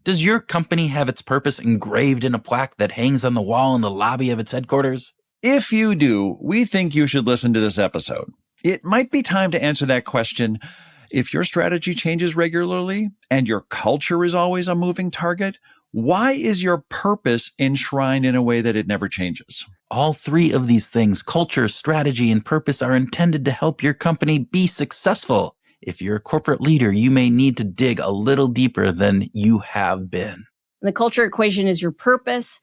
Does your company have its purpose engraved in a plaque that hangs on the wall in the lobby of its headquarters? If you do, we think you should listen to this episode. It might be time to answer that question. If your strategy changes regularly and your culture is always a moving target, why is your purpose enshrined in a way that it never changes? All three of these things, culture, strategy, and purpose, are intended to help your company be successful. If you're a corporate leader, you may need to dig a little deeper than you have been. The culture equation is your purpose,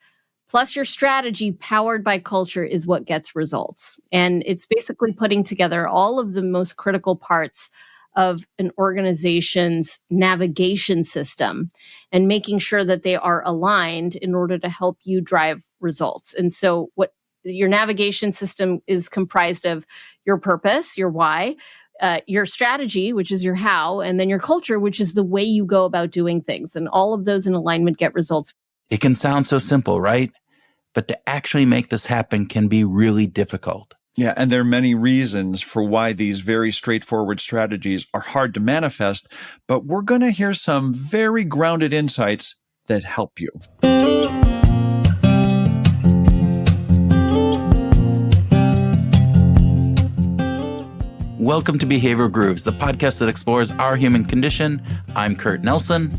plus your strategy powered by culture is what gets results. And it's basically putting together all of the most critical parts of an organization's navigation system and making sure that they are aligned in order to help you drive results. And so what your navigation system is comprised of your purpose, your why, your strategy, which is your how, and then your culture, which is the way you go about doing things. And all of those in alignment get results. It can sound so simple, right? But to actually make this happen can be really difficult. Yeah, and there are many reasons for why these very straightforward strategies are hard to manifest, but we're going to hear some very grounded insights that help you. Welcome to Behavioral Grooves, the podcast that explores our human condition. I'm Kurt Nelson.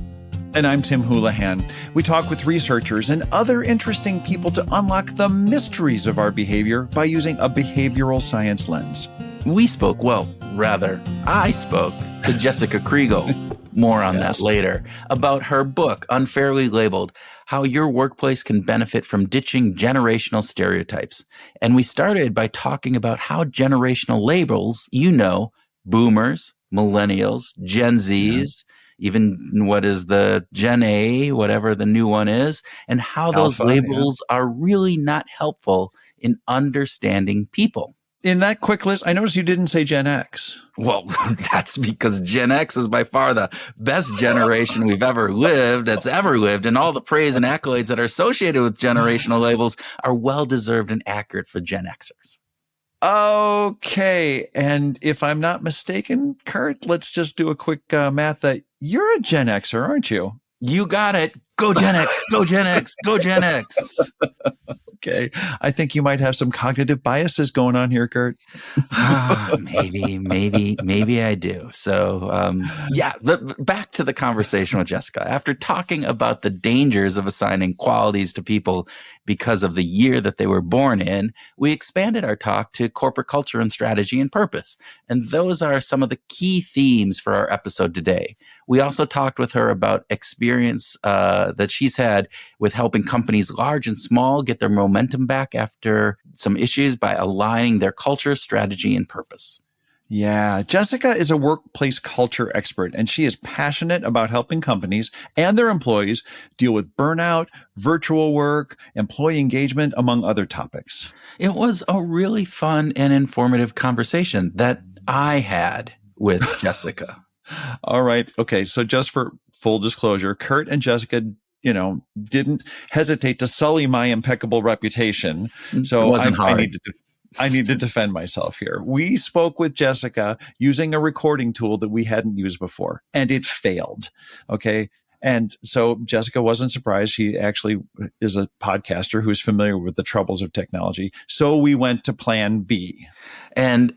And I'm Tim Houlihan. We talk with researchers and other interesting people to unlock the mysteries of our behavior by using a behavioral science lens. I spoke to Jessica Kriegel, more on that later, about her book, Unfairly Labeled, How Your Workplace Can Benefit from Ditching Generational Stereotypes. And we started by talking about how generational labels, boomers, millennials, Gen Zs, even what is the Gen A, whatever the new one is, and how those labels are really not helpful in understanding people. In that quick list, I noticed you didn't say Gen X. Well, that's because Gen X is by far the best generation we've ever lived, and all the praise and accolades that are associated with generational labels are well-deserved and accurate for Gen Xers. Okay, and if I'm not mistaken, Kurt, let's just do a quick math that you're a Gen Xer, aren't you? You got it. Go Gen X, go Gen X, go Gen X. Okay. I think you might have some cognitive biases going on here, Kurt. Maybe I do. So, back to the conversation with Jessica. After talking about the dangers of assigning qualities to people because of the year that they were born in, we expanded our talk to corporate culture and strategy and purpose. And those are some of the key themes for our episode today. We also talked with her about experience that she's had with helping companies large and small get their momentum back after some issues by aligning their culture, strategy, and purpose. Yeah, Jessica is a workplace culture expert, and she is passionate about helping companies and their employees deal with burnout, virtual work, employee engagement, among other topics. It was a really fun and informative conversation that I had with Jessica. All right. Okay. So just for full disclosure, Kurt and Jessica, didn't hesitate to sully my impeccable reputation. So I need to defend myself here. We spoke with Jessica using a recording tool that we hadn't used before, and it failed. Okay. And so Jessica wasn't surprised. She actually is a podcaster who's familiar with the troubles of technology. So we went to plan B. And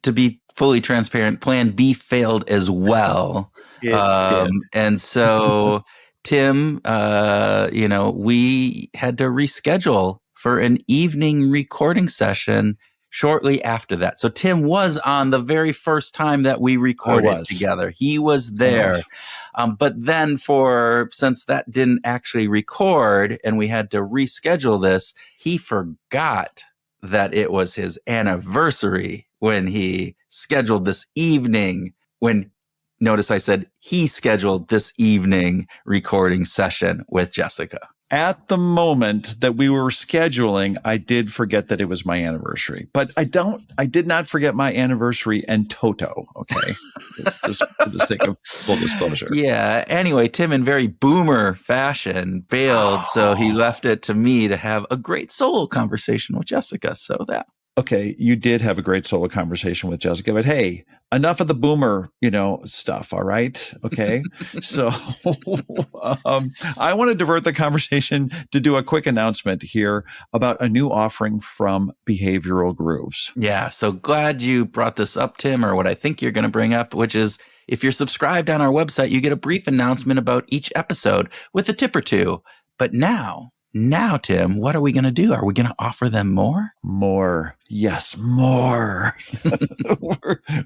to be fully transparent, plan B failed as well. It did. And so Tim, we had to reschedule for an evening recording session shortly after that. So Tim was on the very first time that we recorded together. He was there. But then since that didn't actually record and we had to reschedule this, he forgot that it was his anniversary when he scheduled this evening notice I said he scheduled this evening recording session with Jessica. At the moment that we were scheduling, I did forget that it was my anniversary, but I did not forget my anniversary and Toto. Okay. It's just for the sake of full disclosure. Yeah. Anyway, Tim in very boomer fashion bailed. So he left it to me to have a great solo conversation with Jessica. So that. okay, you did have a great solo conversation with Jessica, but hey, enough of the boomer, stuff. All right. Okay. So I want to divert the conversation to do a quick announcement here about a new offering from Behavioral Grooves. Yeah. So glad you brought this up, Tim, or what I think you're going to bring up, which is if you're subscribed on our website, you get a brief announcement about each episode with a tip or two. But now, Tim, what are we going to do? Are we going to offer them more? More. Yes, more.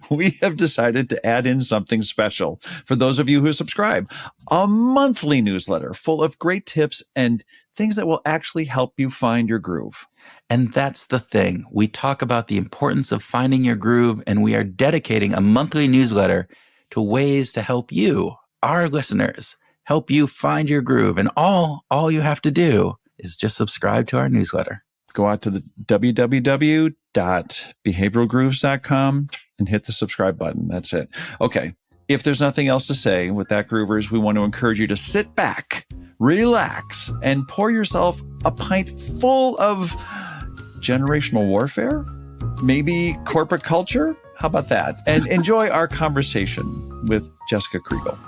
We have decided to add in something special for those of you who subscribe. A monthly newsletter full of great tips and things that will actually help you find your groove. And that's the thing. We talk about the importance of finding your groove, and we are dedicating a monthly newsletter to ways to help you, our listeners, help you find your groove. And all you have to do is just subscribe to our newsletter. Go out to the www.behavioralgrooves.com and hit the subscribe button. That's it. Okay. If there's nothing else to say with that, Groovers, we want to encourage you to sit back, relax, and pour yourself a pint full of generational warfare, maybe corporate culture. How about that? And enjoy our conversation with Jessica Kriegel.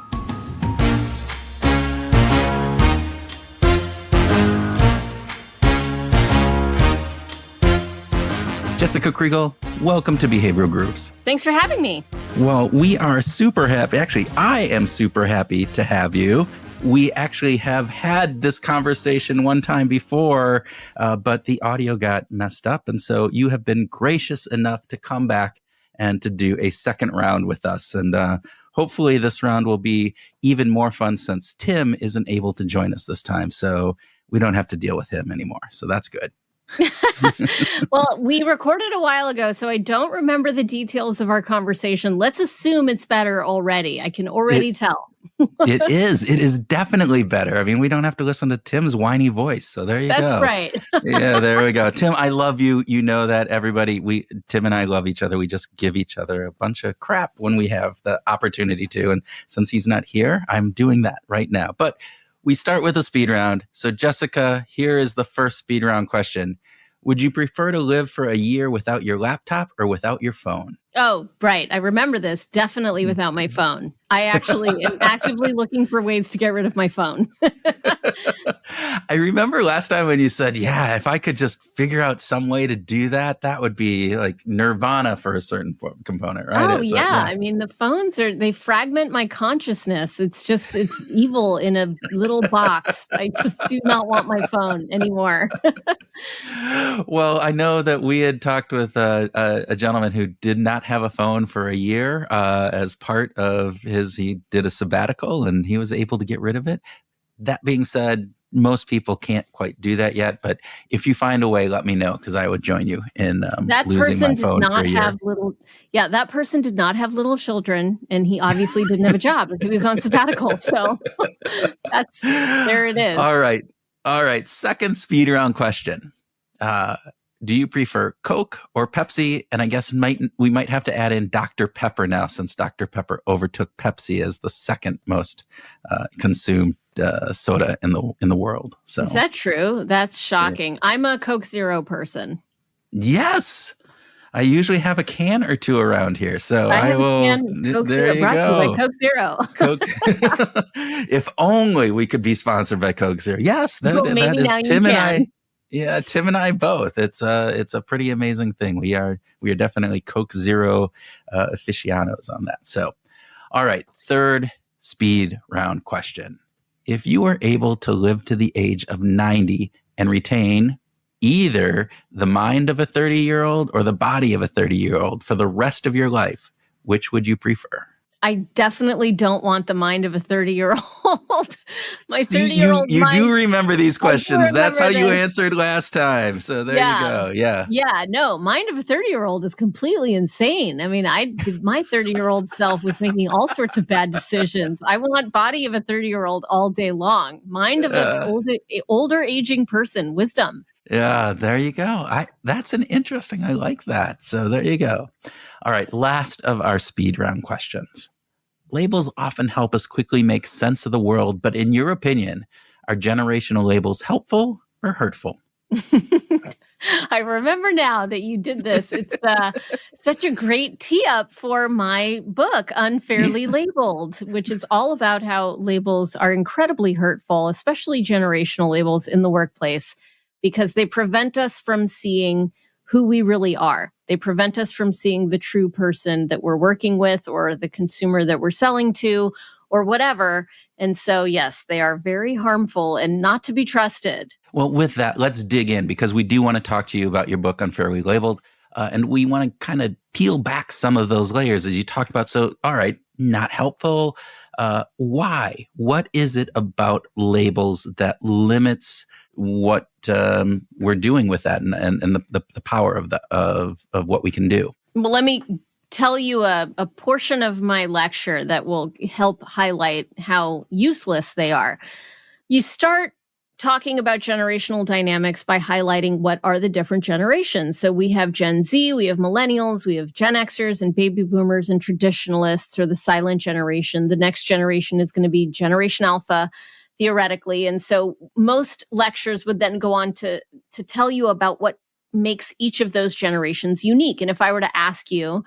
Jessica Kriegel, welcome to Behavioral Grooves. Thanks for having me. Well, we are super happy. Actually, I am super happy to have you. We actually have had this conversation one time before, but the audio got messed up. And so you have been gracious enough to come back and to do a second round with us. And hopefully this round will be even more fun since Tim isn't able to join us this time. So we don't have to deal with him anymore. So that's good. Well, we recorded a while ago, so I don't remember the details of our conversation. Let's assume it's better already. I can already tell. It is definitely better. I mean, we don't have to listen to Tim's whiny voice. So there you go. That's right. Yeah, there we go. Tim, I love you. You know that, everybody. Tim and I love each other. We just give each other a bunch of crap when we have the opportunity to. And since he's not here, I'm doing that right now. But we start with a speed round. So Jessica, here is the first speed round question. Would you prefer to live for a year without your laptop or without your phone? Oh, right. I remember this. Definitely without my phone. I actually am actively looking for ways to get rid of my phone. I remember last time when you said, yeah, if I could just figure out some way to do that, that would be like nirvana for a certain component, right? Oh, yeah. I mean, the phones they fragment my consciousness. It's evil in a little box. I just do not want my phone anymore. Well, I know that we had talked with a gentleman who did not have a phone for a year as part of he did a sabbatical and he was able to get rid of it. That being said, most people can't quite do that yet. But if you find a way, let me know because I would join you in losing my phone for a year. That person did not have little children, and he obviously didn't have a job if he was on sabbatical. So there it is. All right. Second speed round question. Do you prefer Coke or Pepsi? And I guess we might have to add in Dr. Pepper now, since Dr. Pepper overtook Pepsi as the second most consumed soda in the world. So is that true? That's shocking. Yeah. I'm a Coke Zero person. Yes, I usually have a can or two around here, so I will. Coke there Zero, you go. By Coke Zero. Coke. If only we could be sponsored by Coke Zero. Yes, that is Tim and I. Yeah, Tim and I both. It's a pretty amazing thing. We are definitely Coke Zero aficionados on that. So, all right, third speed round question. If you were able to live to the age of 90 and retain either the mind of a 30-year-old or the body of a 30-year-old for the rest of your life, which would you prefer? I definitely don't want the mind of a 30-year-old. My 30-year-old you do remember these questions. That's how you answered last time. So there you go. Yeah. Yeah. No, mind of a 30-year-old is completely insane. I mean, my 30-year-old self was making all sorts of bad decisions. I want body of a 30-year-old all day long. Mind of an older aging person. Wisdom. Yeah, there you go. That's an interesting. I like that. So there you go. All right. Last of our speed round questions. Labels often help us quickly make sense of the world, but in your opinion, are generational labels helpful or hurtful? I remember now that you did this. It's such a great tee up for my book, Unfairly Labeled, which is all about how labels are incredibly hurtful, especially generational labels in the workplace, because they prevent us from seeing who we really are. They prevent us from seeing the true person that we're working with or the consumer that we're selling to or whatever. And so, yes, they are very harmful and not to be trusted. Well, with that, let's dig in because we do want to talk to you about your book, Unfairly Labeled. And we want to kind of peel back some of those layers as you talked about. So, all right, not helpful. Why? What is it about labels that limits what we're doing with that and the power of what we can do? Well, let me tell you a portion of my lecture that will help highlight how useless they are. You start talking about generational dynamics by highlighting what are the different generations. So we have Gen Z, we have millennials, we have Gen Xers and baby boomers and traditionalists or the silent generation. The next generation is going to be Generation Alpha, theoretically. And so most lectures would then go on to tell you about what makes each of those generations unique. And if I were to ask you,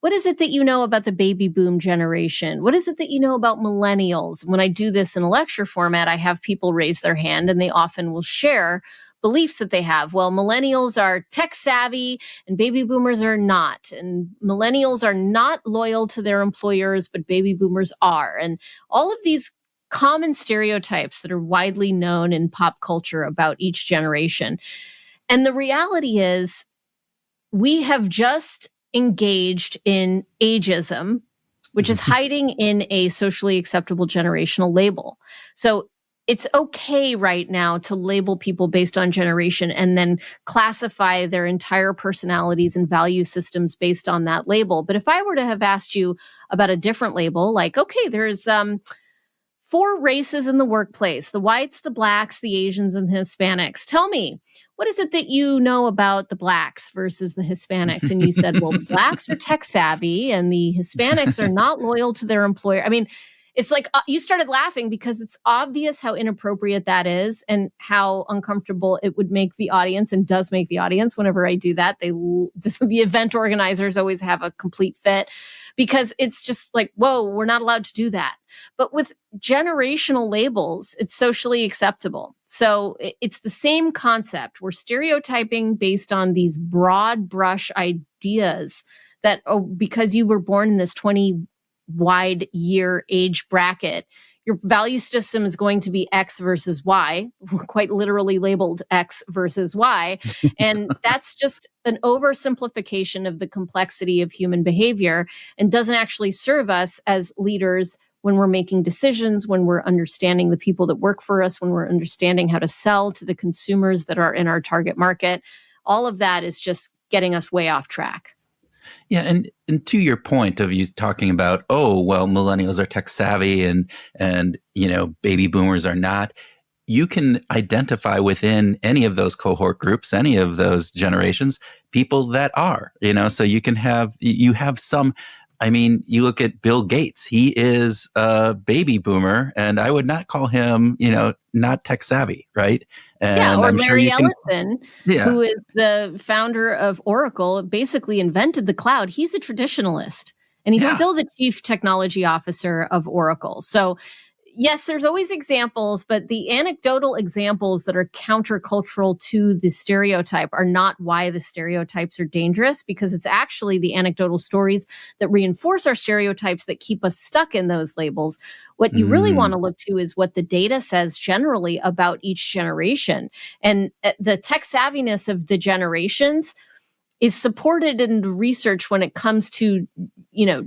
what is it that you know about the baby boom generation? What is it that you know about millennials? When I do this in a lecture format, I have people raise their hand and they often will share beliefs that they have. Well, millennials are tech savvy and baby boomers are not. And millennials are not loyal to their employers, but baby boomers are. And all of these common stereotypes that are widely known in pop culture about each generation. And the reality is we have just engaged in ageism, which is hiding in a socially acceptable generational label. So it's okay right now to label people based on generation and then classify their entire personalities and value systems based on that label. But if I were to have asked you about a different label, like, okay, there's 4 races in the workplace, the whites, the blacks, the Asians, and the Hispanics. Tell me, what is it that you know about the blacks versus the Hispanics? And you said, well, the blacks are tech savvy and the Hispanics are not loyal to their employer. I mean, it's like you started laughing because it's obvious how inappropriate that is and how uncomfortable it would make the audience and does make the audience whenever I do that. The event organizers always have a complete fit because it's just like, whoa, we're not allowed to do that. But with generational labels, it's socially acceptable. So it's the same concept. We're stereotyping based on these broad brush ideas that, oh, because you were born in this 20 wide year age bracket, your value system is going to be X versus Y, quite literally labeled X versus Y. And that's just an oversimplification of the complexity of human behavior and doesn't actually serve us as leaders when we're making decisions, when we're understanding the people that work for us, when we're understanding how to sell to the consumers that are in our target market. All of that is just getting us way off track. Yeah, and to your point of you talking about, oh, well, millennials are tech savvy and baby boomers are not. You can identify within any of those cohort groups, any of those generations, people that are, so you have some. I mean, you look at Bill Gates, he is a baby boomer, and I would not call him, not tech savvy, right? And or I'm Larry sure Ellison, who is the founder of Oracle, basically invented the cloud. He's a traditionalist, and he's still the chief technology officer of Oracle. So yes, there's always examples, but the anecdotal examples that are countercultural to the stereotype are not why the stereotypes are dangerous, because it's actually the anecdotal stories that reinforce our stereotypes that keep us stuck in those labels. What you really want to look to is what the data says generally about each generation. And the tech savviness of the generations is supported in the research when it comes to,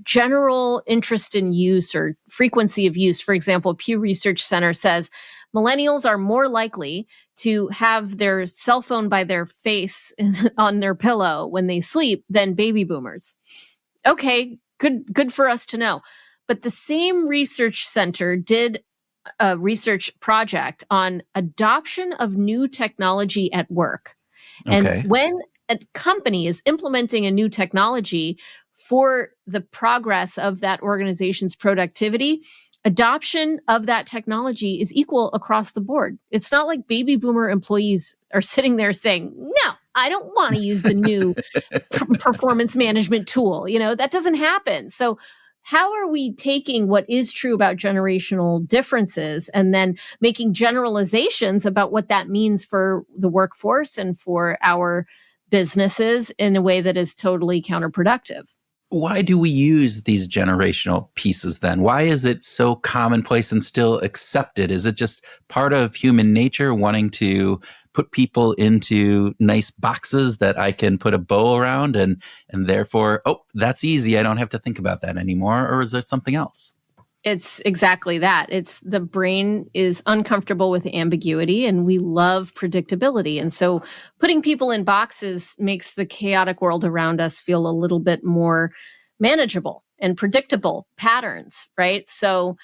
general interest in use or frequency of use. For example, Pew Research Center says millennials are more likely to have their cell phone by their face on their pillow when they sleep than baby boomers. Okay, good for us to know. But the same research center did a research project on adoption of new technology at work. And when a company is implementing a new technology for the progress of that organization's productivity, adoption of that technology is equal across the board. It's not like baby boomer employees are sitting there saying, no, I don't want to use the new performance management tool. That doesn't happen. So how are we taking what is true about generational differences and then making generalizations about what that means for the workforce and for our businesses in a way that is totally counterproductive? Why do we use these generational pieces then? Why is it so commonplace and still accepted? Is it just part of human nature wanting to put people into nice boxes that I can put a bow around and therefore, oh, that's easy. I don't have to think about that anymore. Or is it something else? It's exactly that. It's the brain is uncomfortable with ambiguity and we love predictability. And so putting people in boxes makes the chaotic world around us feel a little bit more manageable and predictable patterns, right? So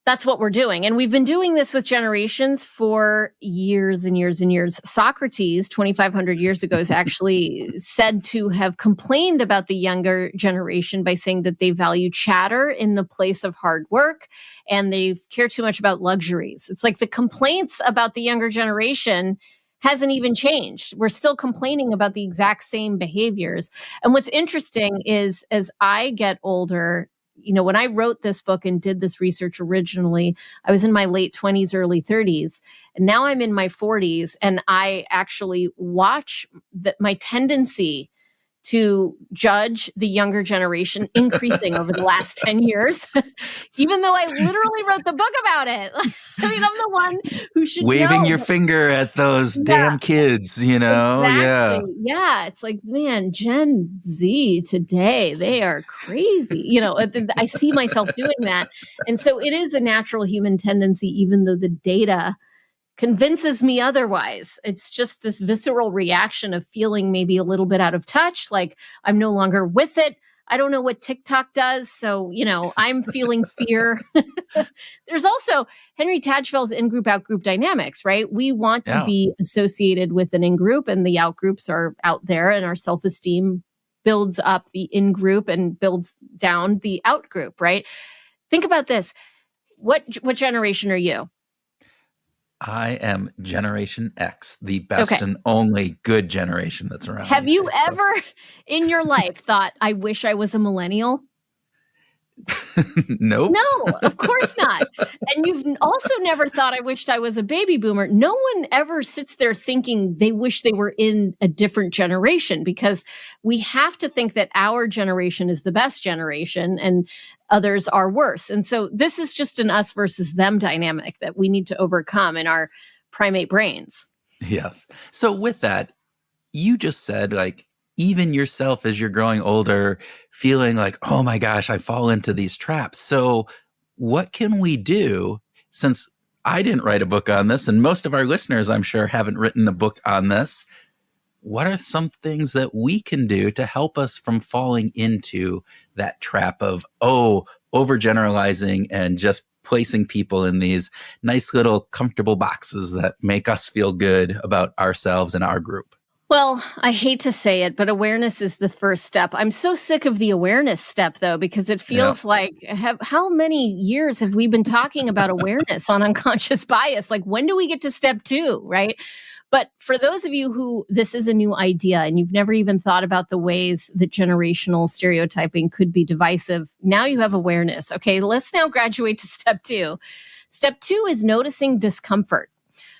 that's what we're doing. And we've been doing this with generations for years and years and years. Socrates, 2,500 years ago, is actually said to have complained about the younger generation by saying that they value chatter in the place of hard work and they care too much about luxuries. It's like the complaints about the younger generation hasn't even changed. We're still complaining about the exact same behaviors. And what's interesting is as I get older, when I wrote this book and did this research originally, I was in my late 20s, early 30s. And now I'm in my 40s. And I actually watch my tendency to judge the younger generation increasing over the last 10 years, even though I literally wrote the book about it. I mean, I'm the one who should waving know. your finger at those damn kids, Exactly. Yeah. It's like, man, Gen Z today, they are crazy. I see myself doing that. And so it is a natural human tendency, even though the data convinces me otherwise. It's just this visceral reaction of feeling maybe a little bit out of touch, like I'm no longer with it. I don't know what TikTok does. So, I'm feeling fear. There's also Henry Tajfel's in-group, out-group dynamics, right? We want to be associated with an in-group and the out-groups are out there and our self-esteem builds up the in-group and builds down the out-group, right? Think about this. What generation are you? I am Generation X, the best and only good generation that's around. Have you ever in your life thought, I wish I was a millennial? Nope. No, of course not. And you've also never thought, I wished I was a baby boomer. No one ever sits there thinking they wish they were in a different generation because we have to think that our generation is the best generation and others are worse. And so this is just an us versus them dynamic that we need to overcome in our primate brains. Yes. So with that, you just said even yourself as you're growing older, feeling like, oh my gosh, I fall into these traps. So what can we do since I didn't write a book on this and most of our listeners, I'm sure, haven't written a book on this? What are some things that we can do to help us from falling into that trap of, overgeneralizing and just placing people in these nice little comfortable boxes that make us feel good about ourselves and our group? Well, I hate to say it, but awareness is the first step. I'm so sick of the awareness step, though, because it feels like how many years have we been talking about awareness on unconscious bias? Like, when do we get to step 2, right? But for those of you who this is a new idea and you've never even thought about the ways that generational stereotyping could be divisive, now you have awareness. Okay, let's now graduate to step 2. Step 2 is noticing discomfort.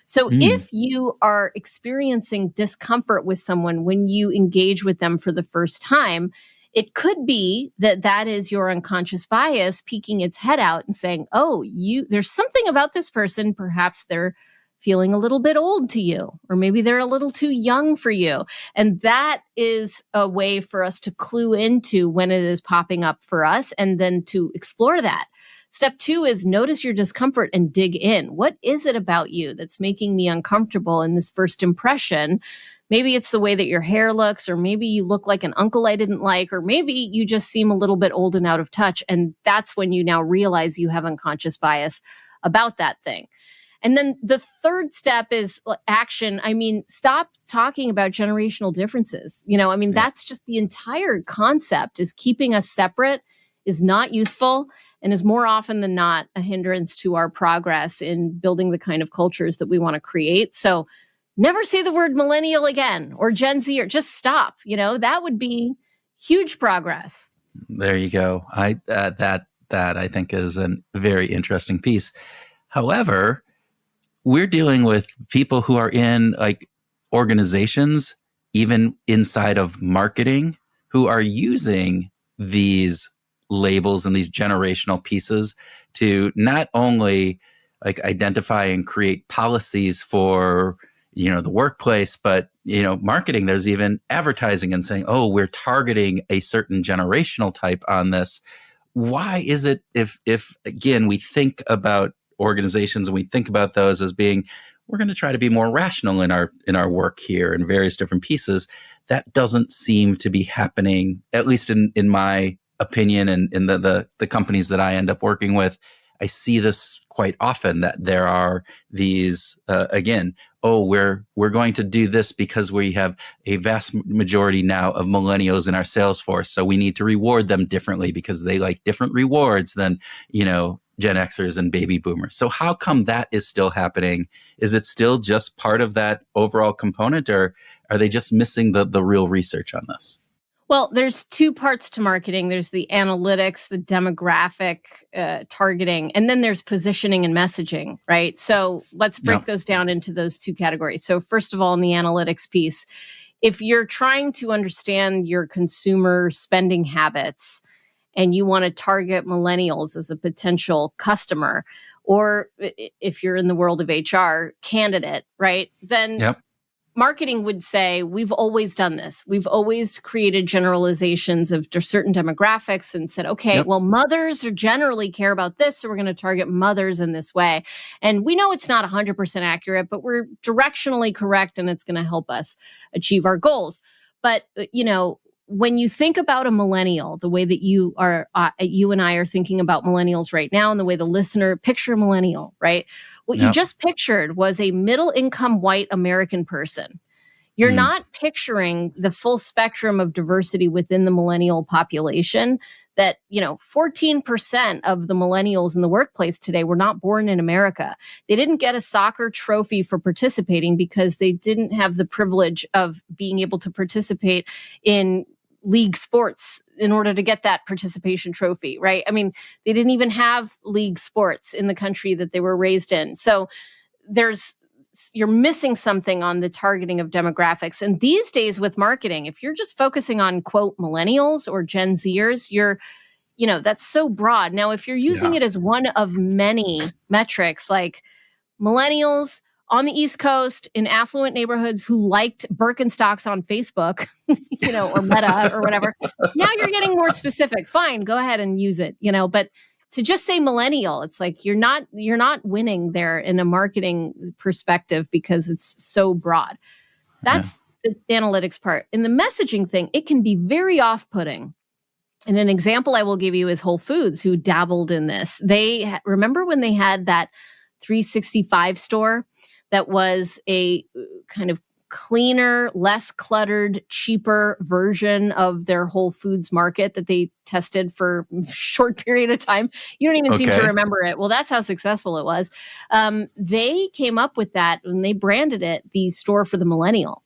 So if you are experiencing discomfort with someone when you engage with them for the first time, it could be that is your unconscious bias peeking its head out and saying, there's something about this person. Perhaps they're feeling a little bit old to you, or maybe they're a little too young for you. And that is a way for us to clue into when it is popping up for us and then to explore that. Step 2 is notice your discomfort and dig in. What is it about you that's making me uncomfortable in this first impression? Maybe it's the way that your hair looks, or maybe you look like an uncle I didn't like, or maybe you just seem a little bit old and out of touch. And that's when you now realize you have unconscious bias about that thing. And then the third step is action. I mean, stop talking about generational differences. That's just the entire concept is keeping us separate is not useful and is more often than not a hindrance to our progress in building the kind of cultures that we want to create. So never say the word millennial again or Gen Z, or just stop. That would be huge progress. There you go. That I think is a very interesting piece. However, we're dealing with people who are in like organizations, even inside of marketing, who are using these labels and these generational pieces to not only like identify and create policies for the workplace, but marketing. There's even advertising and saying, oh, we're targeting a certain generational type on this. Why is it if again we think about organizations and we think about those as being, we're going to try to be more rational in our work here in various different pieces, that doesn't seem to be happening, at least in my opinion, and in the companies that I end up working with. I see this quite often, that there are these, again, oh, we're going to do this because we have a vast majority now of millennials in our sales force. So we need to reward them differently because they like different rewards than, Gen Xers and baby boomers. So how come that is still happening? Is it still just part of that overall component, or are they just missing the real research on this? Well, there's two parts to marketing. There's the analytics, the demographic targeting, and then there's positioning and messaging, right? So let's break those down into those two categories. So first of all, in the analytics piece, if you're trying to understand your consumer spending habits and you want to target millennials as a potential customer, or if you're in the world of HR, candidate, right? Then marketing would say, we've always done this. We've always created generalizations of certain demographics and said, okay, well, mothers generally care about this, so we're going to target mothers in this way. And we know it's not 100% accurate, but we're directionally correct, and it's going to help us achieve our goals. But, when you think about a millennial, the way that you and I are thinking about millennials right now, and the way the listener picture a millennial, right? What you just pictured was a middle-income white American person. You're not picturing the full spectrum of diversity within the millennial population. That 14% of the millennials in the workplace today were not born in America. They didn't get a soccer trophy for participating because they didn't have the privilege of being able to participate in league sports in order to get that participation trophy, right? I mean, they didn't even have league sports in the country that they were raised in. So you're missing something on the targeting of demographics. And these days with marketing, if you're just focusing on, quote, millennials or Gen Zers, that's so broad. Now, if you're using it as one of many metrics, like millennials on the East Coast in affluent neighborhoods who liked Birkenstocks on Facebook, or Meta or whatever, now you're getting more specific. Fine, go ahead and use it, but to just say millennial, it's like you're not winning there in a marketing perspective because it's so broad. That's the analytics part. In the messaging thing, it can be very off-putting. And an example I will give you is Whole Foods, who dabbled in this. Remember when they had that 365 store that was a kind of cleaner, less cluttered, cheaper version of their Whole Foods market that they tested for a short period of time? You don't even seem to remember it. Well, that's how successful it was. They came up with that and they branded it the store for the millennial.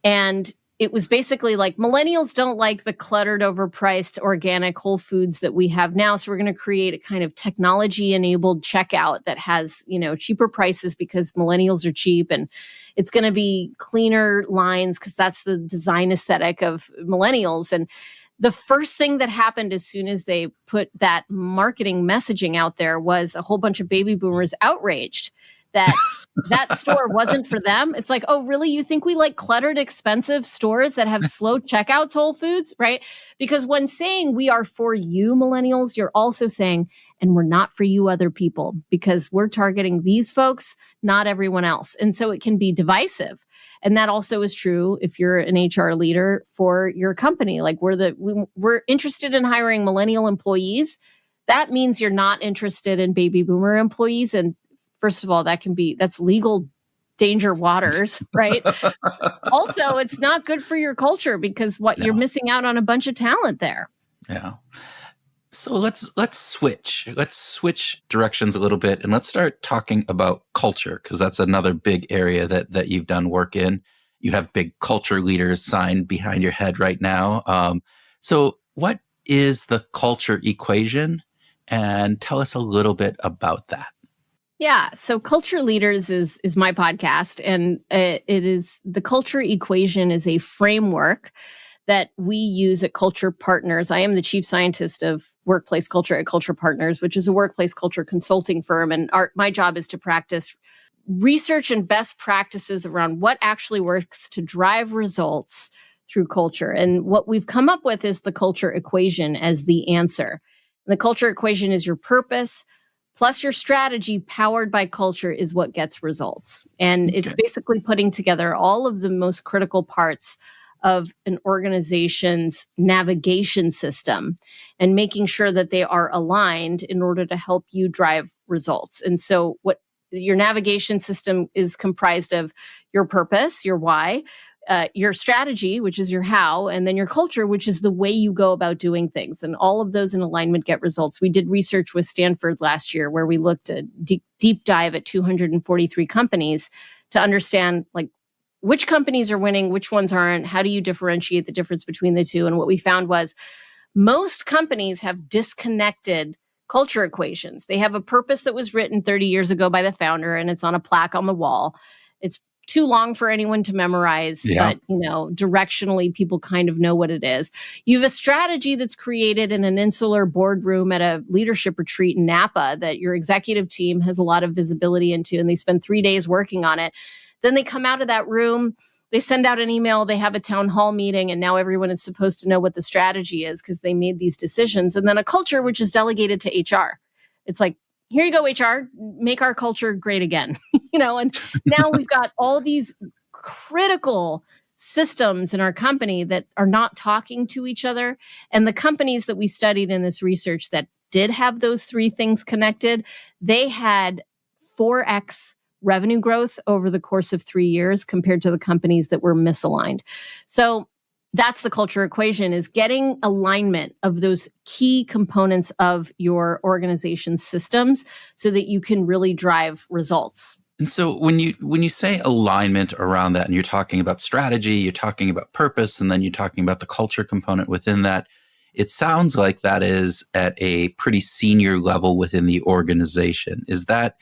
And it was basically like, millennials don't like the cluttered, overpriced, organic Whole Foods that we have now. So we're going to create a kind of technology-enabled checkout that has, cheaper prices because millennials are cheap, and it's going to be cleaner lines because that's the design aesthetic of millennials. And the first thing that happened as soon as they put that marketing messaging out there was a whole bunch of baby boomers outraged that store wasn't for them. It's like, oh, really? You think we like cluttered, expensive stores that have slow checkouts, Whole Foods, right? Because when saying we are for you, millennials, you're also saying, and we're not for you other people, because we're targeting these folks, not everyone else. And so it can be divisive. And that also is true if you're an HR leader for your company. Like we're interested in hiring millennial employees. That means you're not interested in baby boomer employees. And first of all, that's legal danger waters, right? Also, it's not good for your culture because you're missing out on a bunch of talent there. Yeah. So let's switch. Let's switch directions a little bit and let's start talking about culture, because that's another big area that you've done work in. You have big culture leaders signed behind your head right now. So what is the culture equation? And tell us a little bit about that. Yeah, so Culture Leaders is my podcast, and it is the culture equation is a framework that we use at Culture Partners. I am the chief scientist of workplace culture at Culture Partners, which is a workplace culture consulting firm. And my job is to practice research and best practices around what actually works to drive results through culture. And what we've come up with is the culture equation as the answer. And the culture equation is your purpose plus your strategy powered by culture is what gets results. And it's basically putting together all of the most critical parts of an organization's navigation system and making sure that they are aligned in order to help you drive results. And so what your navigation system is comprised of your purpose, your why, your strategy, which is your how, and then your culture, which is the way you go about doing things. And all of those in alignment get results. We did research with Stanford last year where we looked at deep dive at 243 companies to understand like which companies are winning, which ones aren't, how do you differentiate the difference between the two? And what we found was most companies have disconnected culture equations. They have a purpose that was written 30 years ago by the founder, and it's on a plaque on the wall. It's too long for anyone to memorize, but directionally people kind of know what it is. You have a strategy that's created in an insular boardroom at a leadership retreat in Napa that your executive team has a lot of visibility into, and they spend 3 days working on it. Then they come out of that room, they send out an email, they have a town hall meeting, and now everyone is supposed to know what the strategy is because they made these decisions. And then a culture, which is delegated to HR. It's like, here you go, HR, make our culture great again. And now we've got all these critical systems in our company that are not talking to each other. And the companies that we studied in this research that did have those three things connected, they had 4x revenue growth over the course of 3 years compared to the companies that were misaligned. So that's the culture equation, is getting alignment of those key components of your organization's systems so that you can really drive results. And so when you say alignment around that, and you're talking about strategy, you're talking about purpose, and then you're talking about the culture component within that, it sounds like that is at a pretty senior level within the organization. Is that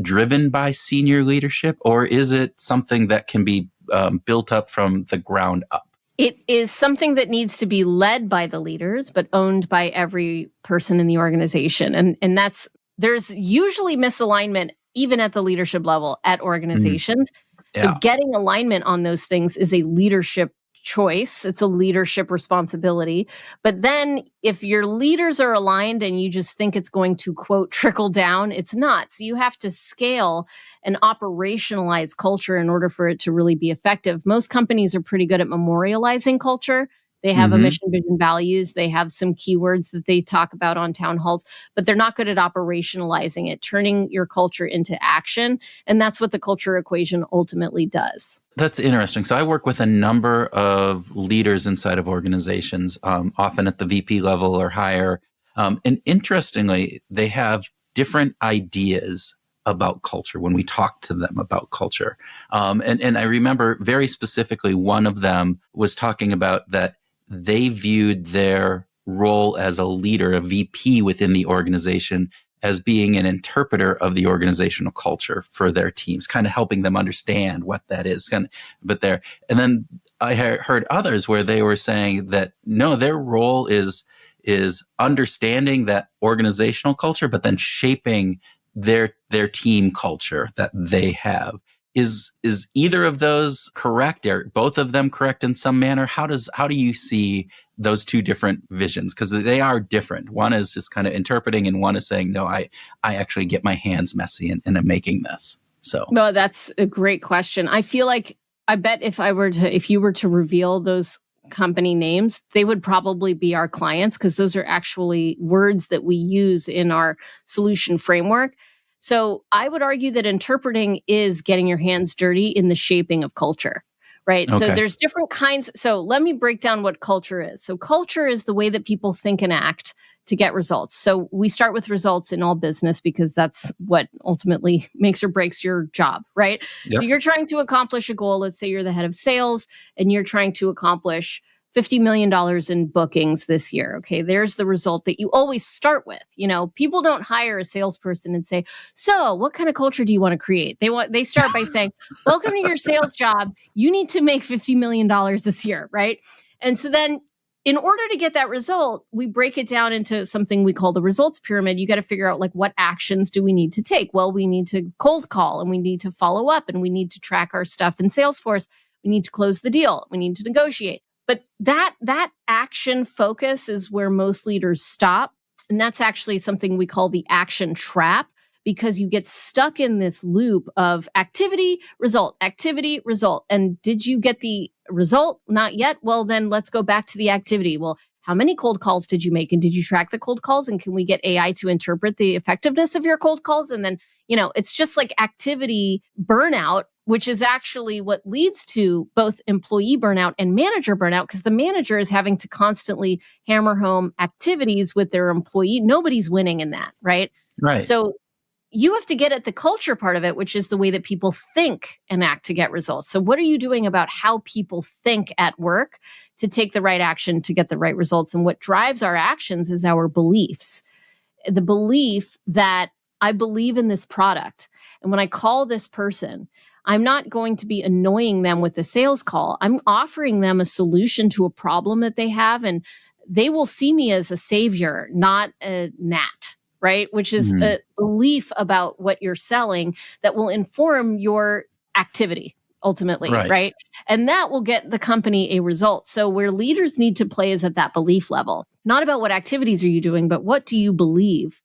driven by senior leadership, or is it something that can be built up from the ground up? It is something that needs to be led by the leaders, but owned by every person in the organization. And there's usually misalignment even at the leadership level at organizations. So getting alignment on those things is a leadership choice. It's a leadership responsibility. But then if your leaders are aligned and you just think it's going to, quote, trickle down, it's not. So you have to scale and operationalize culture in order for it to really be effective. Most companies are pretty good at memorializing culture. They have a mission, vision, values. They have some keywords that they talk about on town halls, but they're not good at operationalizing it, turning your culture into action. And that's what the culture equation ultimately does. That's interesting. So I work with a number of leaders inside of organizations, often at the VP level or higher. And interestingly, they have different ideas about culture when we talk to them about culture. And I remember very specifically, one of them was talking about that they viewed their role as a leader, a VP within the organization, as being an interpreter of the organizational culture for their teams, kind of helping them understand what that is. And then I heard others where they were saying that no, their role is understanding that organizational culture, but then shaping their team culture that they have. Is either of those correct? Are both of them correct in some manner? How do you see those two different visions? Because they are different. One is just kind of interpreting, and one is saying, no, I actually get my hands messy and I'm making this. So, no, that's a great question. I feel like, I bet if you were to reveal those company names, they would probably be our clients, because those are actually words that we use in our solution framework. So I would argue that interpreting is getting your hands dirty in the shaping of culture, right? Okay. So there's different kinds. So let me break down what culture is. So culture is the way that people think and act to get results. So we start with results in all business because that's what ultimately makes or breaks your job, right? Yep. So you're trying to accomplish a goal. Let's say you're the head of sales and you're trying to accomplish $50 million in bookings this year. Okay, there's the result that you always start with. You know, people don't hire a salesperson and say, so what kind of culture do you want to create? They start by saying, welcome to your sales job. You need to make $50 million this year, right? And so then in order to get that result, we break it down into something we call the results pyramid. You got to figure out like what actions do we need to take? Well, we need to cold call and we need to follow up and we need to track our stuff in Salesforce. We need to close the deal. We need to negotiate. But that action focus is where most leaders stop. And that's actually something we call the action trap, because you get stuck in this loop of activity, result. And did you get the result? Not yet. Well, then let's go back to the activity. Well, how many cold calls did you make? And did you track the cold calls? And can we get AI to interpret the effectiveness of your cold calls? And then, it's just like activity burnout, which is actually what leads to both employee burnout and manager burnout, because the manager is having to constantly hammer home activities with their employee. Nobody's winning in that, right? Right. So you have to get at the culture part of it, which is the way that people think and act to get results. So what are you doing about how people think at work to take the right action to get the right results? And what drives our actions is our beliefs. The belief that I believe in this product. And when I call this person, I'm not going to be annoying them with the sales call. I'm offering them a solution to a problem that they have, and they will see me as a savior, not a gnat, right? Which is a belief about what you're selling that will inform your activity ultimately, right? And that will get the company a result. So where leaders need to play is at that belief level, not about what activities are you doing, but what do you believe?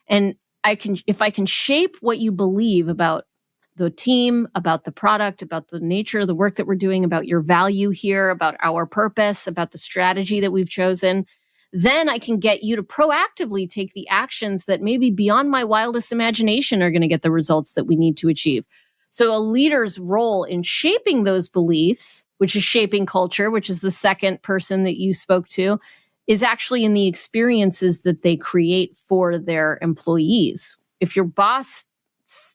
And if I can shape what you believe about the team, about the product, about the nature of the work that we're doing, about your value here, about our purpose, about the strategy that we've chosen, then I can get you to proactively take the actions that maybe beyond my wildest imagination are going to get the results that we need to achieve. So a leader's role in shaping those beliefs, which is shaping culture, which is the second person that you spoke to, is actually in the experiences that they create for their employees. If your boss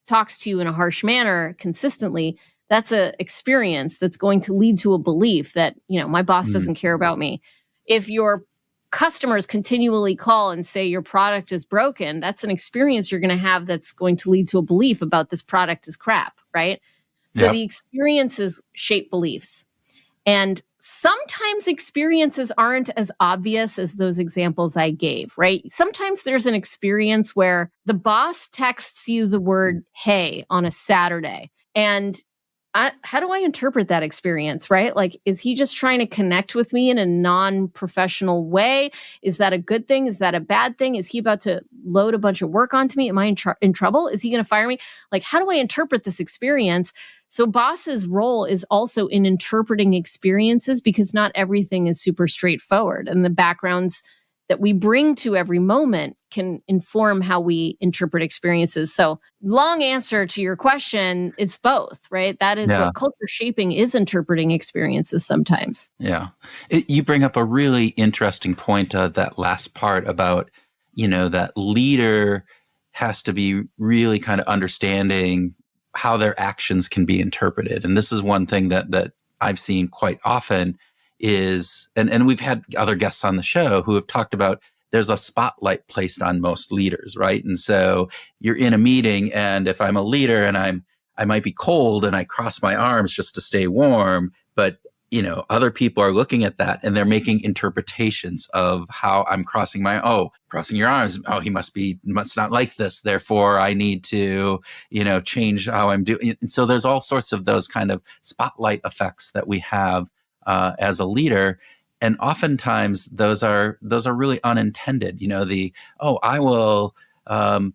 talks to you in a harsh manner consistently, that's an experience that's going to lead to a belief that, my boss doesn't care about me. If your customers continually call and say your product is broken, that's an experience you're going to have that's going to lead to a belief about this product is crap, right? So the experiences shape beliefs. And sometimes experiences aren't as obvious as those examples I gave, right? Sometimes there's an experience where the boss texts you the word, hey, on a Saturday. And how do I interpret that experience, right? Like, is he just trying to connect with me in a non-professional way? Is that a good thing? Is that a bad thing? Is he about to load a bunch of work onto me? Am I in trouble? Is he going to fire me? Like, how do I interpret this experience? So boss's role is also in interpreting experiences, because not everything is super straightforward. And the backgrounds that we bring to every moment can inform how we interpret experiences. So long answer to your question, it's both, right? That is what culture shaping is, interpreting experiences sometimes. Yeah. You bring up a really interesting point, that last part about, that leader has to be really kind of understanding how their actions can be interpreted. And this is one thing that I've seen quite often is, and we've had other guests on the show who have talked about, there's a spotlight placed on most leaders, right? And so you're in a meeting, and if I'm a leader and I might be cold and I cross my arms just to stay warm, but other people are looking at that and they're making interpretations of how I'm crossing your arms. Oh, he must not like this. Therefore, I need to, change how I'm doing. And so there's all sorts of those kind of spotlight effects that we have as a leader. And oftentimes those are really unintended. I'm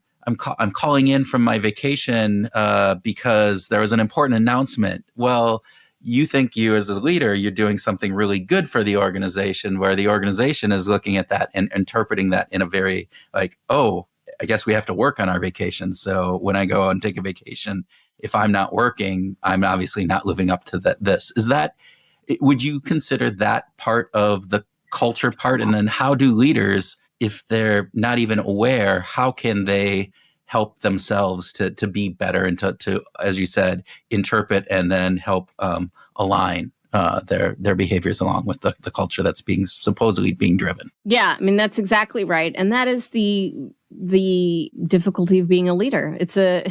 calling in from my vacation because there was an important announcement. Well, you think you as a leader, you're doing something really good for the organization, where the organization is looking at that and interpreting that in a very like, oh, I guess we have to work on our vacation. So when I go out and take a vacation, if I'm not working, I'm obviously not living up to this. Would you consider that part of the culture part? And then how do leaders, if they're not even aware, how can they help themselves to be better and to, as you said, interpret and then help align their behaviors along with the culture that's supposedly being driven? Yeah, I mean, that's exactly right. And that is the difficulty of being a leader. It's a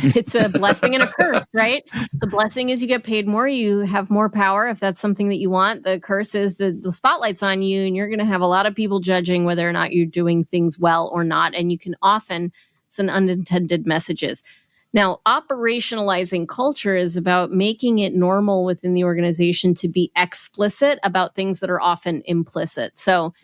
blessing and a curse, right? The blessing is you get paid more, you have more power if that's something that you want. The curse is the spotlight's on you, and you're going to have a lot of people judging whether or not you're doing things well or not. And you can often send unintended messages. Now, operationalizing culture is about making it normal within the organization to be explicit about things that are often implicit. So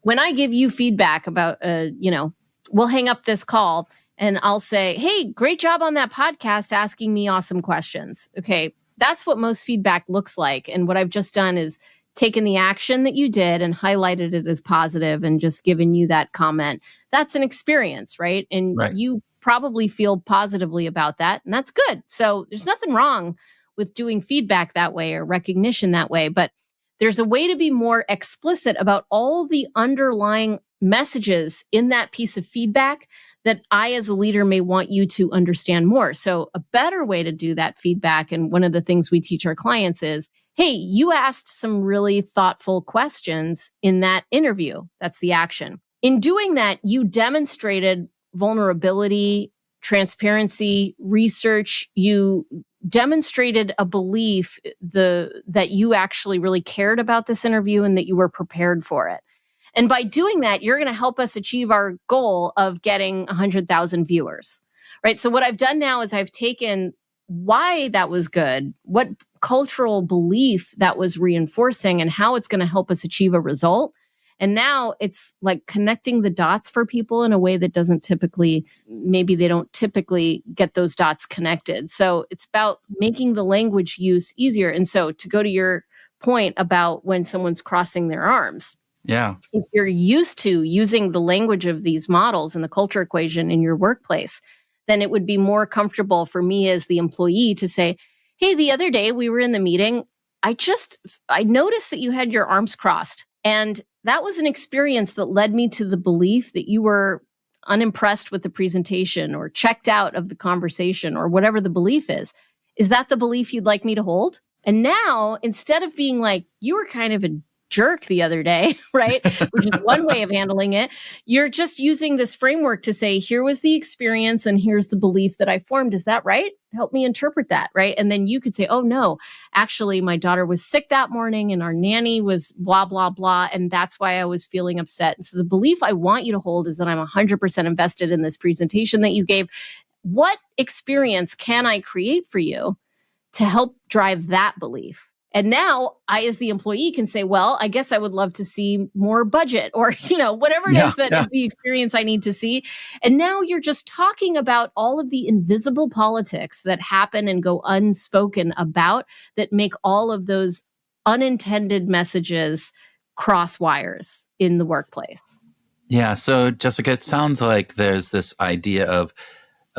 when I give you feedback about, we'll hang up this call and I'll say, hey, great job on that podcast asking me awesome questions. Okay, that's what most feedback looks like. And what I've just done is taken the action that you did and highlighted it as positive and just given you that comment. That's an experience, right? And you probably feel positively about that, and that's good. So there's nothing wrong with doing feedback that way or recognition that way, but there's a way to be more explicit about all the underlying messages in that piece of feedback that I, as a leader, may want you to understand more. So a better way to do that feedback, and one of the things we teach our clients is, hey, you asked some really thoughtful questions in that interview. That's the action. In doing that, you demonstrated vulnerability, transparency, research. You demonstrated a belief that you actually really cared about this interview and that you were prepared for it. And by doing that, you're going to help us achieve our goal of getting 100,000 viewers, right? So what I've done now is I've taken why that was good, what cultural belief that was reinforcing, and how it's going to help us achieve a result. And now it's like connecting the dots for people in a way that maybe they don't typically get those dots connected. So it's about making the language use easier. And so to go to your point about when someone's crossing their arms, if you're used to using the language of these models and the culture equation in your workplace, then it would be more comfortable for me as the employee to say, hey, the other day we were in the meeting, I noticed that you had your arms crossed. And that was an experience that led me to the belief that you were unimpressed with the presentation or checked out of the conversation or whatever the belief is. Is that the belief you'd like me to hold? And now, instead of being like, you were kind of a jerk the other day, right? Which is one way of handling it. You're just using this framework to say, here was the experience and here's the belief that I formed. Is that right? Help me interpret that, right? And then you could say, oh no, actually my daughter was sick that morning and our nanny was blah, blah, blah. And that's why I was feeling upset. And so the belief I want you to hold is that I'm 100% invested in this presentation that you gave. What experience can I create for you to help drive that belief? And now I, as the employee, can say, well, I guess I would love to see more budget or, whatever it is that is the experience I need to see. And now you're just talking about all of the invisible politics that happen and go unspoken about that make all of those unintended messages cross wires in the workplace. Yeah. So, Jessica, it sounds like there's this idea of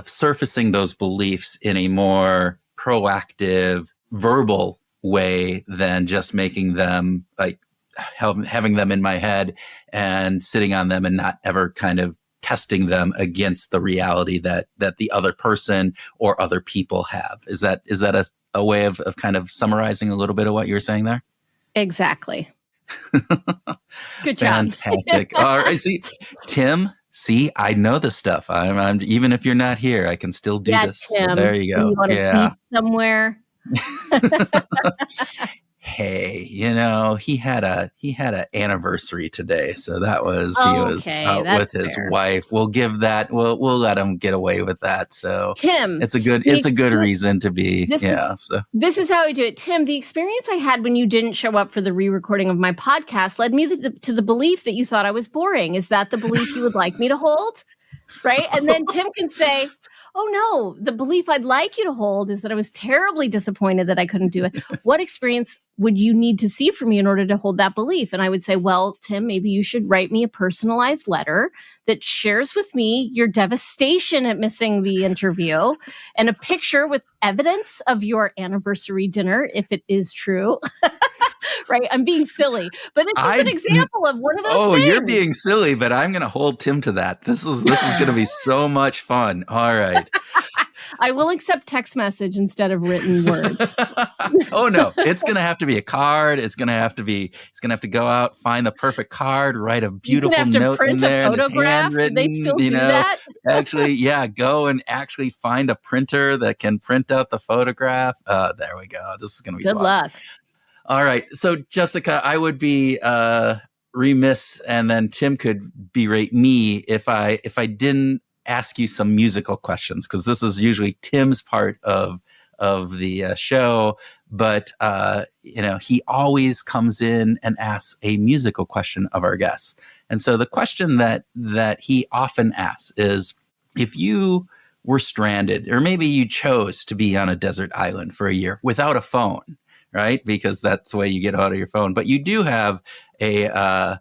surfacing those beliefs in a more proactive, verbal way than just making them like having them in my head and sitting on them and not ever kind of testing them against the reality that the other person or other people have. Is that a way of kind of summarizing a little bit of what you were saying there? Exactly. Good job. Fantastic. All right. Tim, I know this stuff. I'm even if you're not here, I can still do this. Tim, so there you go. You want to meet somewhere? Hey, he had an anniversary today, so that was he was out with his wife. We'll give that. We'll let him get away with that. So Tim, it's a good reason to be. So this is how I do it, Tim. The experience I had when you didn't show up for the re-recording of my podcast led me to the belief that you thought I was boring. Is that the belief you would like me to hold? Right, and then Tim can say, oh no, the belief I'd like you to hold is that I was terribly disappointed that I couldn't do it. What experience would you need to see from me in order to hold that belief? And I would say, well, Tim, maybe you should write me a personalized letter that shares with me your devastation at missing the interview and a picture with evidence of your anniversary dinner, if it is true. Right? I'm being silly, but it's just an example of one of those things. You're being silly, but I'm going to hold Tim to that. This is going to be so much fun. All right. I will accept text message instead of written word. Oh no, it's going to have to be a card. It's going to have to go out, find the perfect card, write a beautiful note in there. Print a photograph. Do they still do that? Actually, yeah, go and actually find a printer that can print out the photograph. There we go. This is going to be good fun. luck. All right. So, Jessica, I would be remiss, and then Tim could berate me if I didn't ask you some musical questions, because this is usually Tim's part of the show. But he always comes in and asks a musical question of our guests. And so the question that he often asks is, if you were stranded, or maybe you chose to be on a desert island for a year without a phone, right? Because that's the way you get out of your phone. But you do have a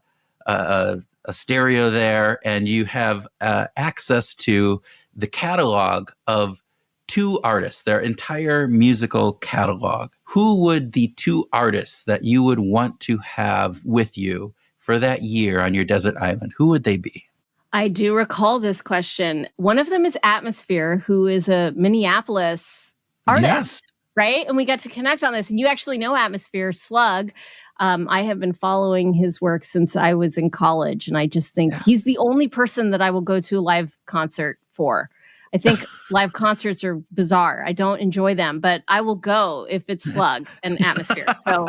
stereo there, and you have access to the catalog of 2 artists, their entire musical catalog. Who would the 2 artists that you would want to have with you for that year on your desert island, who would they be? I do recall this question. One of them is Atmosphere, who is a Minneapolis artist. Yes. Right? And we got to connect on this. And you actually know Atmosphere, Slug. I have been following his work since I was in college. And I just think he's the only person that I will go to a live concert for. I think live concerts are bizarre. I don't enjoy them, but I will go if it's Slug and Atmosphere. So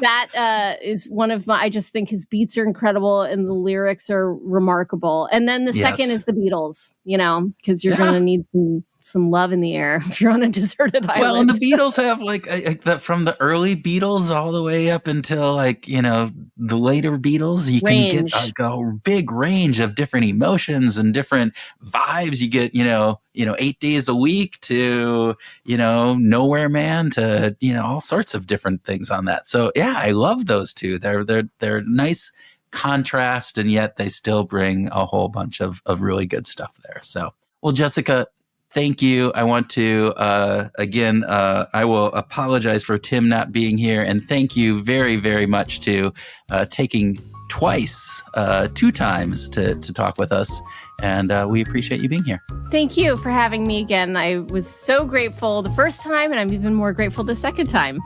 that is one of my, I just think his beats are incredible and the lyrics are remarkable. And then the second is the Beatles, because you're going to need some love in the air if you're on a deserted island. Well, and the Beatles have from the early Beatles all the way up until the later Beatles. You can get a big range of different emotions and different vibes. You get 8 days a week to Nowhere Man to all sorts of different things on that. So yeah, I love those 2. They're nice contrast, and yet they still bring a whole bunch of really good stuff there. So, well, Jessica, thank you. I want to, again, I will apologize for Tim not being here. And thank you very, very much to taking 2 times to talk with us. And we appreciate you being here. Thank you for having me again. I was so grateful the first time, and I'm even more grateful the second time.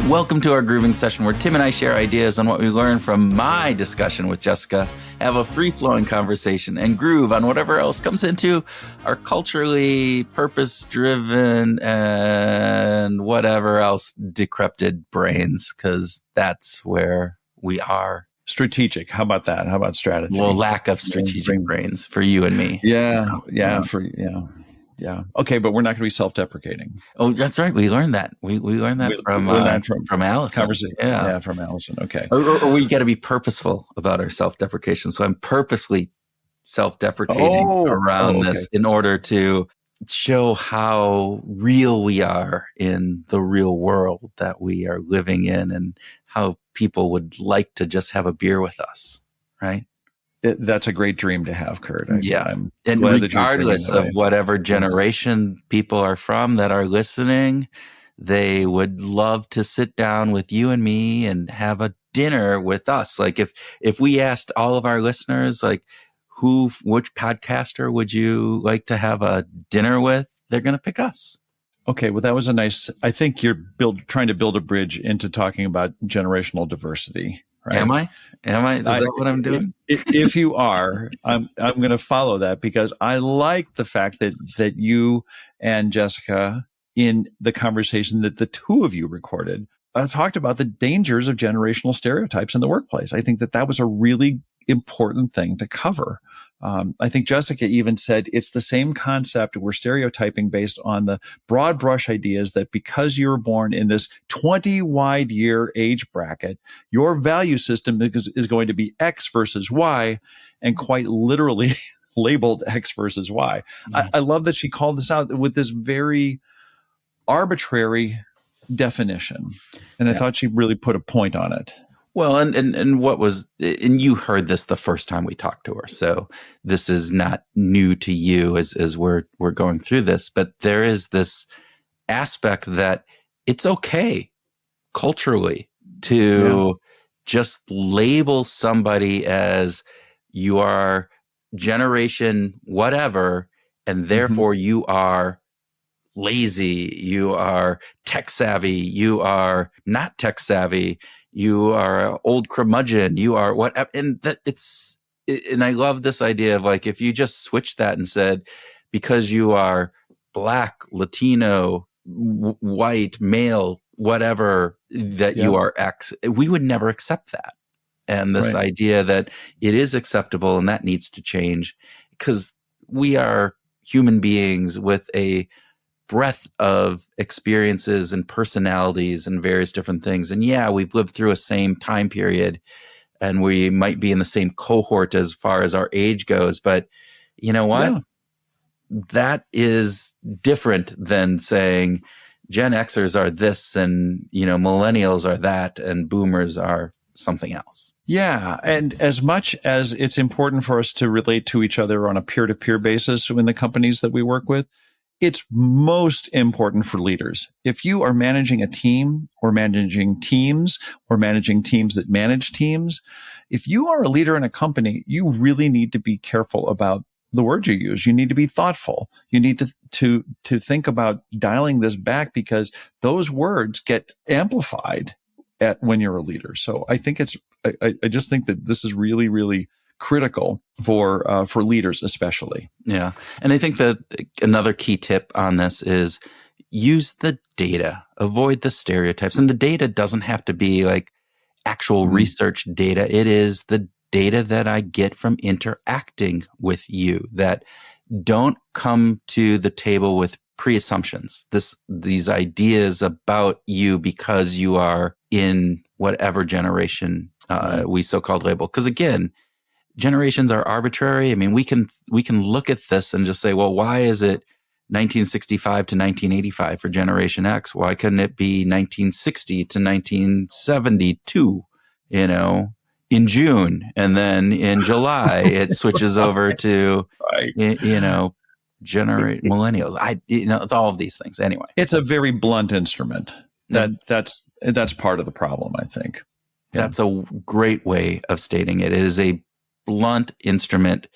Welcome to our grooving session, where Tim and I share ideas on what we learned from my discussion with Jessica, have a free-flowing conversation, and groove on whatever else comes into our culturally purpose-driven and whatever else decrepit brains, because that's where we are. Strategic. How about that? How about strategy? Well, lack of strategic brains for you and me. Yeah. Okay, but we're not going to be self-deprecating. Oh, that's right. We learned that. We learned that from Allison. Conversation. Yeah, from Allison. Okay. Or we got to be purposeful about our self-deprecation. So I'm purposely self-deprecating around this in order to show how real we are in the real world that we are living in, and how people would like to just have a beer with us, right? That's a great dream to have, Kurt. And regardless of whatever generation people are from that are listening, they would love to sit down with you and me and have a dinner with us. Like if we asked all of our listeners, like, which podcaster would you like to have a dinner with? They're going to pick us. Okay, well, that was a nice. I think you're trying to build a bridge into talking about generational diversity. Right? Am I? Is that what I'm doing? If you are, I'm going to follow that, because I like the fact that you and Jessica, in the conversation that the 2 of you recorded, talked about the dangers of generational stereotypes in the workplace. I think that was a really important thing to cover. I think Jessica even said it's the same concept. We're stereotyping based on the broad brush ideas that because you were born in this 20 wide year age bracket, your value system is going to be X versus Y, and quite literally labeled X versus Y. I love that she called this out with this very arbitrary definition. And I thought she really put a point on it. Well, and what was, and you heard this the first time we talked to her, so this is not new to you as we're going through this, but there is this aspect that it's okay culturally to just label somebody as you are generation whatever, and therefore you are lazy, you are tech savvy, you are not tech savvy, you are an old curmudgeon, you are what, and that and I love this idea of like, if you just switch that and said, because you are Black, Latino, white, male, whatever, that you are X, we would never accept that. And this idea that it is acceptable and that needs to change, because we are human beings with a breadth of experiences and personalities and various different things. And we've lived through a same time period and we might be in the same cohort as far as our age goes. But you know what? Yeah. That is different than saying Gen Xers are this and, millennials are that and boomers are something else. Yeah. And as much as it's important for us to relate to each other on a peer-to-peer basis in the companies that we work with, it's most important for leaders. If you are managing a team or managing teams or managing teams that manage teams, if you are a leader in a company, you really need to be careful about the words you use. You need to be thoughtful. You need to think about dialing this back, because those words get amplified when you're a leader. So I think I just think that this is really, really critical for leaders, especially. Yeah. And I think that another key tip on this is use the data, avoid the stereotypes. And the data doesn't have to be like actual research data. It is the data that I get from interacting with you, that don't come to the table with pre-assumptions, these ideas about you because you are in whatever generation we so-called label. Because again, generations are arbitrary. I mean, we can look at this and just say, well, why is it 1965 to 1985 for Generation X? Why couldn't it be 1960 to 1972, in June? And then in July, it switches over to, millennials. It's all of these things. Anyway, it's a very blunt instrument. That's part of the problem, I think. That's a great way of stating it. It is a blunt instrument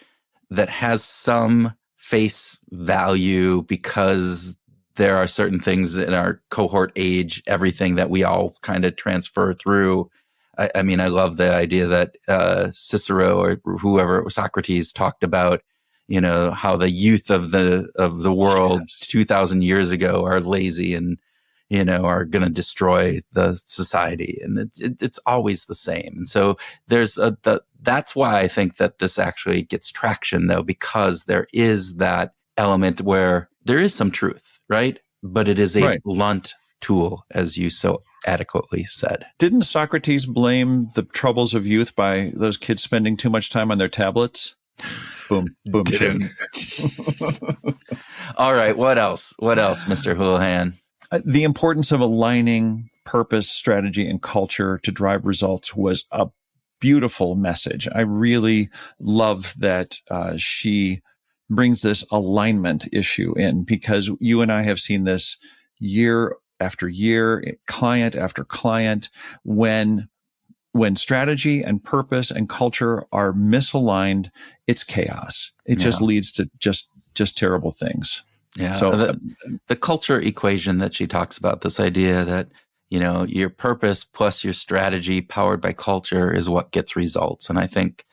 that has some face value because there are certain things in our cohort age, everything that we all kind of transfer through. I mean, I love the idea that Cicero or whoever, Socrates, talked about, how the youth of the world 2,000 years ago are lazy and, are going to destroy the society. And it's always the same. And so that's why I think that this actually gets traction, though, because there is that element where there is some truth, right? But it is a blunt tool, as you so adequately said. Didn't Socrates blame the troubles of youth by those kids spending too much time on their tablets? Boom, boom, shake. All right. What else, Mr. Houlihan? The importance of aligning purpose, strategy, and culture to drive results was a beautiful message. I really love that she brings this alignment issue in, because you and I have seen this year after year, client after client, when strategy and purpose and culture are misaligned, it's chaos. It just leads to just terrible things. Yeah. So the culture equation that she talks about, this idea that, your purpose plus your strategy powered by culture is what gets results. And I think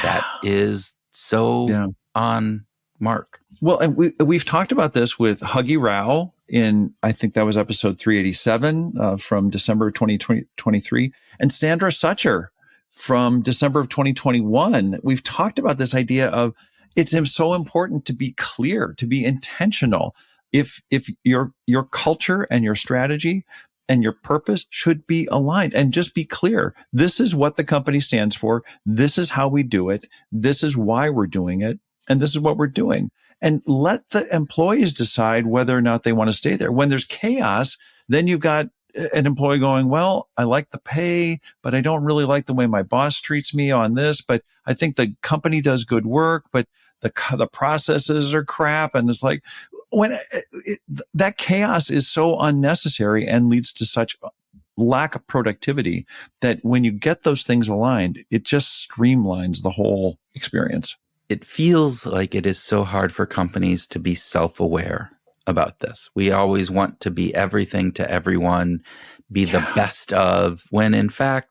that is so on mark. Well, and we've talked about this with Huggy Rao in, I think that was episode 387 from December 2023, and Sandra Sucher from December of 2021, we've talked about this idea of it's so important to be clear, to be intentional. If your culture and your strategy and your purpose should be aligned, and just be clear. This is what the company stands for. This is how we do it. This is why we're doing it. And this is what we're doing. And let the employees decide whether or not they want to stay there. When there's chaos, then you've got an employee going, well, I like the pay, but I don't really like the way my boss treats me on this. But I think the company does good work, but the processes are crap. And it's like, that chaos is so unnecessary and leads to such lack of productivity that when you get those things aligned, it just streamlines the whole experience. It feels like it is so hard for companies to be self-aware about this. We always want to be everything to everyone, be the best of, when in fact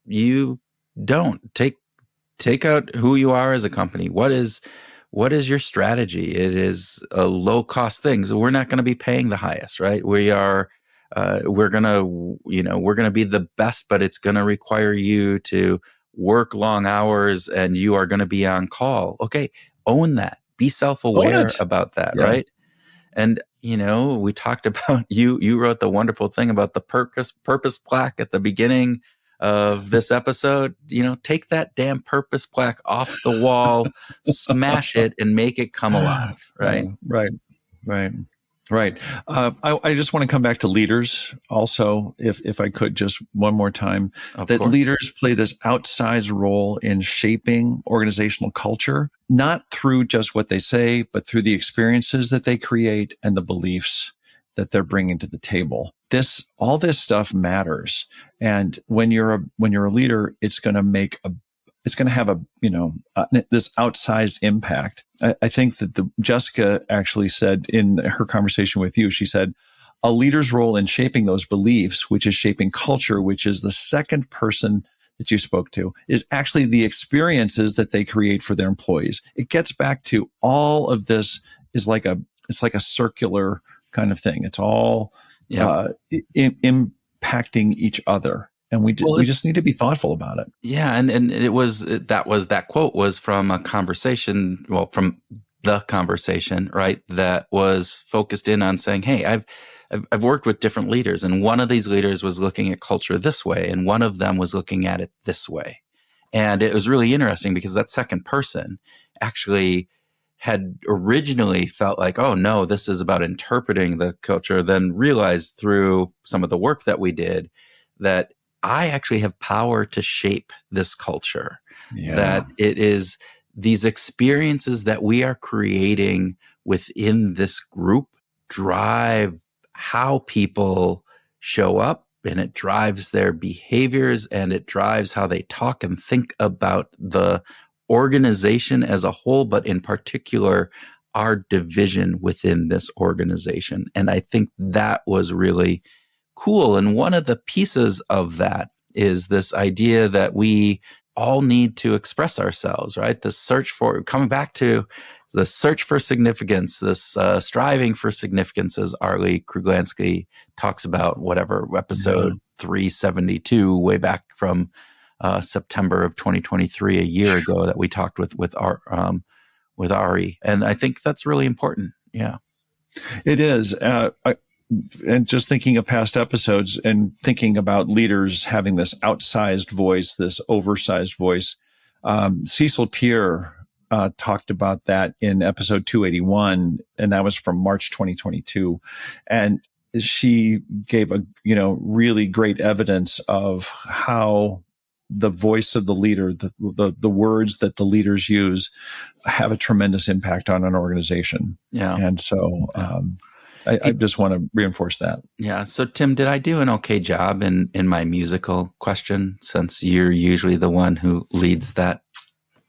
you don't. Take out who you are as a company. What is your strategy? It is a low cost thing. So we're not going to be paying the highest, right? We're going to be the best, but it's going to require you to work long hours and you are going to be on call. Okay. Own that. Be self-aware about that. Yeah. Right. And, we talked about, you wrote the wonderful thing about the purpose plaque at the beginning of this episode. Take that damn purpose plaque off the wall, smash it, and make it come alive. Right. Right. I just want to come back to leaders also, if I could, just one more time, of course. Leaders play this outsized role in shaping organizational culture, not through just what they say, but through the experiences that they create and the beliefs that they're bringing to the table. All this stuff matters. And when you're a leader, it's going to have this outsized impact. I think that Jessica actually said in her conversation with you, she said, a leader's role in shaping those beliefs, which is shaping culture, which is the second person that you spoke to, is actually the experiences that they create for their employees. It gets back to all of this is it's like a circular kind of thing. It's all impacting each other. And we just need to be thoughtful about it. Yeah, and that quote was from a conversation, from the conversation, right? That was focused in on saying, hey, I've worked with different leaders, and one of these leaders was looking at culture this way, and one of them was looking at it this way. And it was really interesting because that second person actually had originally felt like, oh no, this is about interpreting the culture, then realized through some of the work that we did that I actually have power to shape this culture, that it is these experiences that we are creating within this group drive how people show up, and it drives their behaviors, and it drives how they talk and think about the organization as a whole, but in particular, our division within this organization. And I think that was really cool. And one of the pieces of that is this idea that we all need to express ourselves, right? Coming back to the search for significance, this striving for significance, as Arlie Kruglansky talks about, episode 372, way back from September of 2023, a year ago, that we talked with Ari. And I think that's really important. Yeah. It is. And just thinking of past episodes and thinking about leaders having this outsized voice, this oversized voice, Cecil Pierre talked about that in episode 281, and that was from March 2022. And she gave really great evidence of how the voice of the leader, the words that the leaders use, have a tremendous impact on an organization. Yeah. And so, I just want to reinforce that. Yeah. So, Tim, did I do an okay job in my musical question, since you're usually the one who leads that?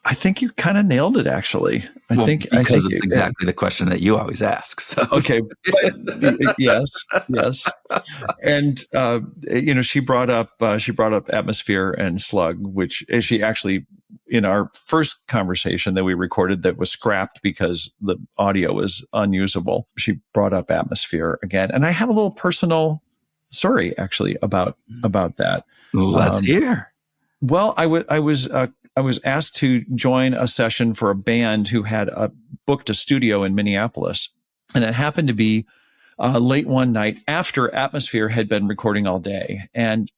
I think you kind of nailed it, actually. Because it's exactly the question that you always ask. So. Okay. But, yes. And, she brought up atmosphere and slug, which she actually, in our first conversation that we recorded that was scrapped because the audio was unusable, she brought up atmosphere again. And I have a little personal story actually about that. Let's hear. Well, I was asked to join a session for a band who had booked a studio in Minneapolis, and it happened to be late one night after Atmosphere had been recording all day, and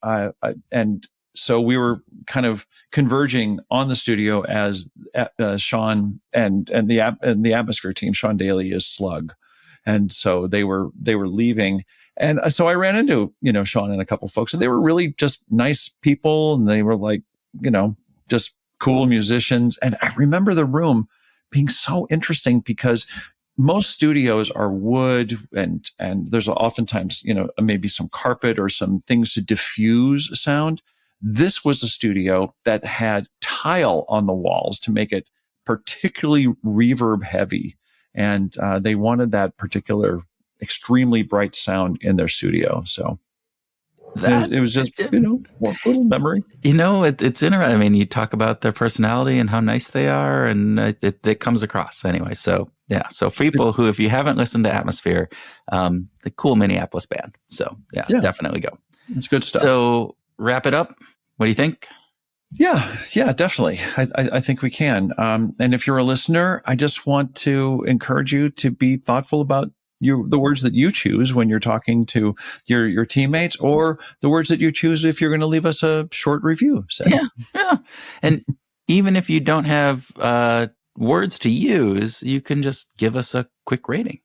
so we were kind of converging on the studio as Sean and the Atmosphere team. Sean Daly is Slug, and so they were leaving. And so I ran into, Sean and a couple folks, and they were really just nice people. And they were like, just cool musicians. And I remember the room being so interesting because most studios are wood and there's oftentimes, maybe some carpet or some things to diffuse sound. This was a studio that had tile on the walls to make it particularly reverb heavy. And they wanted that particular extremely bright sound in their studio. So it was just, one little memory. It's interesting. I mean, you talk about their personality and how nice they are, and it comes across anyway. So, yeah. So for people who, if you haven't listened to Atmosphere, the cool Minneapolis band. So, yeah. Definitely go. It's good stuff. So wrap it up. What do you think? Yeah, definitely. I think we can. And if you're a listener, I just want to encourage you to be thoughtful about the words that you choose when you're talking to your teammates, or the words that you choose if you're going to leave us a short review. So. Yeah. And even if you don't have words to use, you can just give us a quick rating.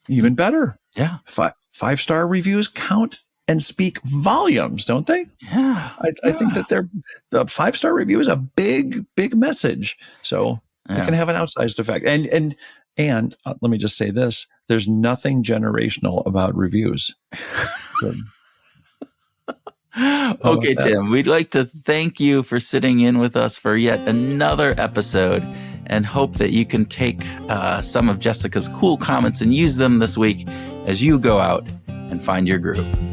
Even better. Yeah. 5-star reviews count and speak volumes, don't they? Yeah. I think that the 5-star review is a big, big message. So it can have an outsized effect. And let me just say this, there's nothing generational about reviews. So, okay, Tim, we'd like to thank you for sitting in with us for yet another episode, and hope that you can take some of Jessica's cool comments and use them this week as you go out and find your groove.